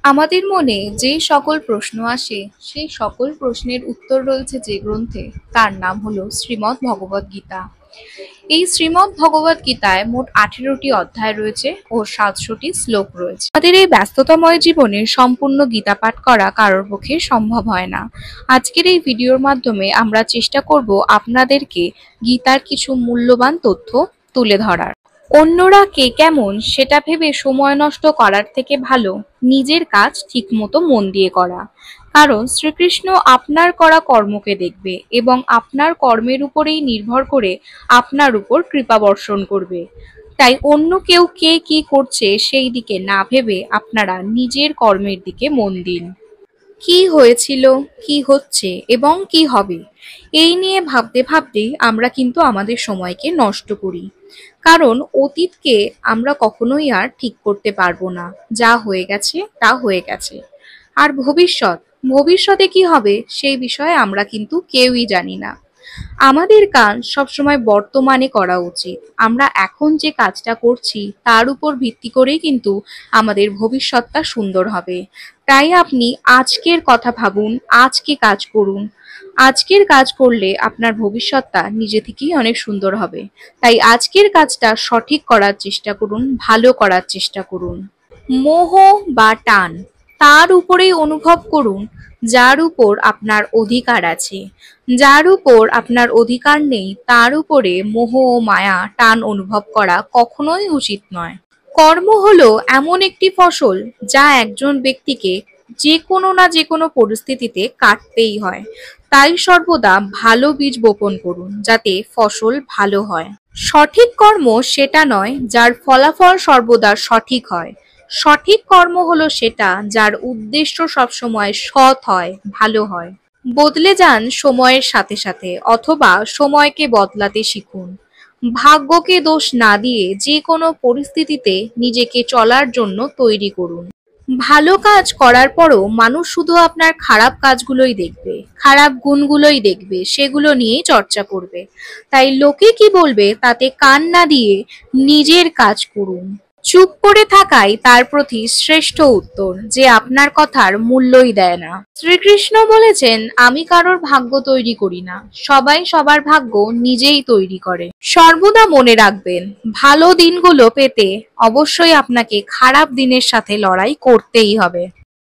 আমাদের মনে যে সকল প্রশ্ন আসে সেই সকল প্রশ্নের উত্তর রয়েছে যে গ্রন্থে, তার নাম হলো শ্রীমদ্ ভগবদ গীতা। এই শ্রীমদ্ ভগবদ গীতায় মোট 18টি অধ্যায় রয়েছে ও 700টি শ্লোক রয়েছে। আমাদের এই ব্যস্ততাময় জীবনে সম্পূর্ণ গীতা পাঠ করা কারোর পক্ষে সম্ভব হয় না। আজকের এই ভিডিওর মাধ্যমে আমরা চেষ্টা করব আপনাদেরকে গীতার কিছু মূল্যবান তথ্য তুলে ধরার। অন্যরা কে কেমন সেটা ভেবে সময় নষ্ট করার থেকে ভালো নিজের কাজ ঠিকমতো মন দিয়ে করা। কারণ শ্রীকৃষ্ণ আপনার করা কর্মকে দেখবে এবং আপনার কর্মের উপরেই নির্ভর করে আপনার উপর কৃপা বর্ষণ করবে। তাই অন্য কেউ কে কি করছে সেই দিকে না ভেবে আপনারা নিজের কর্মের দিকে মন দিন। কি হয়েছিল, কি হচ্ছে এবং কি হবে, এই নিয়ে ভাবতে ভাবতেই আমরা কিন্তু আমাদের সময়কে নষ্ট করি। কারণ অতীতকে আমরা কখনোই আর ঠিক করতে পারবো না। যা হয়ে গেছে তা হয়ে গেছে। আর ভবিষ্যতে কি হবে সেই বিষয়ে আমরা কিন্তু কেউই জানি না। আমাদের কাজ সবসময় বর্তমানে করা উচিত। আমরা এখন যে কাজটা করছি তার উপর ভিত্তি করেই কিন্তু আমাদের ভবিষ্যৎটা সুন্দর হবে। তাই আপনি আজকের কথা ভাবুন, আজকে কাজ করুন। আজকের কাজ করলে আপনার ভবিষ্যৎটা নিজে থেকেই অনেক সুন্দর হবে। তাই আজকের কাজটা সঠিক করার চেষ্টা করুন, ভালো করার চেষ্টা করুন। মোহ বা টান তার উপরেই অনুভব করুন যার উপর আপনার অধিকার আছে। যার উপর আপনার অধিকার নেই তার উপরে মোহ ও মায়া টান অনুভব করা কখনোই উচিত নয়। কর্ম হলো এমন একটি ফসল যা একজন ব্যক্তিকে যে কোনো না যে কোনো পরিস্থিতিতে কাটতেই হয়। তাই সর্বদা ভালো বীজ বপন করুন যাতে ফসল ভালো হয়। সঠিক কর্ম সেটা নয় যার ফলাফল সর্বদা সঠিক হয়। সঠিক কর্ম হলো সেটা যার উদ্দেশ্য সবসময় সৎ হয়, ভালো হয়। বদলে যান সময়ের সাথে সাথে, অথবা সময়কে বদলাতে শিখুন। ভাগ্যকে দোষ না দিয়ে যে কোনো পরিস্থিতিতে নিজেকে চলার জন্য তৈরি করুন। ভালো কাজ করার পরও মানুষ শুধু আপনার খারাপ কাজগুলোই দেখবে, খারাপ গুণগুলোই দেখবে, সেগুলো নিয়েই চর্চা করবে। তাই লোকে কি বলবে তাতে কান না দিয়ে নিজের কাজ করুন। চুপ করে থাকাই তার প্রতি শ্রেষ্ঠ উত্তর যে আপনার কথার মূল্যই দেয় না। শ্রীকৃষ্ণ বলেছেন, আমি কারোর ভাগ্য তৈরি করি না, সবাই সবার ভাগ্য নিজেই তৈরি করে। সর্বদা মনে রাখবেন, ভালো দিনগুলো পেতে অবশ্যই আপনাকে খারাপ দিনের সাথে লড়াই করতেই হবে।